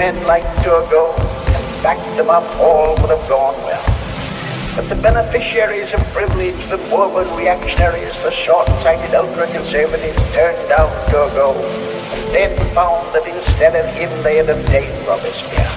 men like Turgot and backed them up, all would have gone well. But the beneficiaries of privilege, the morbid reactionaries, the short-sighted ultra-conservatives turned down Turgot and then found that instead of him they had obtained Robespierre.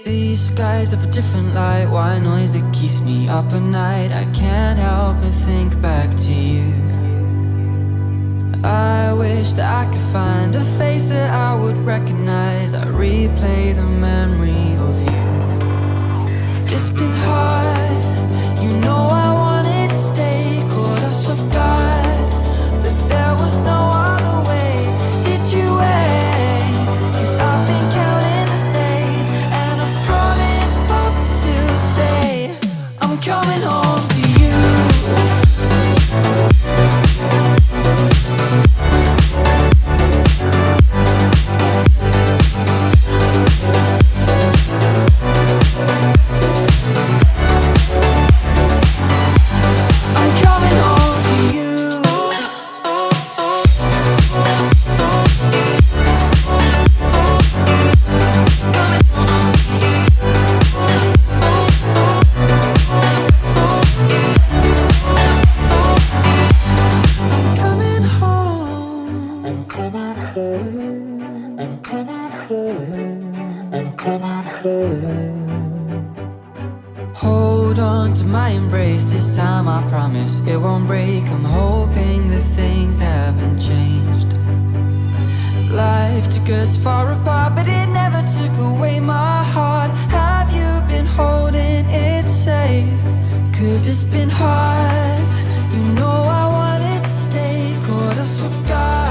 These skies have a different light, white noise that keeps me up at night. I can't help but think back to you. I wish that I could find a face that I would recognize. I replay the memory of you. It's been hard, you know I wanted to stay, caught us off guard, but there was no other way. Did you wait? 'Cause I've been counting the days, and I'm calling up to say I'm coming home to you. Hold on to my embrace, this time I promise it won't break. I'm hoping that things haven't changed. Life took us far apart, but it never took away my heart. Have you been holding it safe? 'Cause it's been hard, you know I wanted to stay, caught us off guard.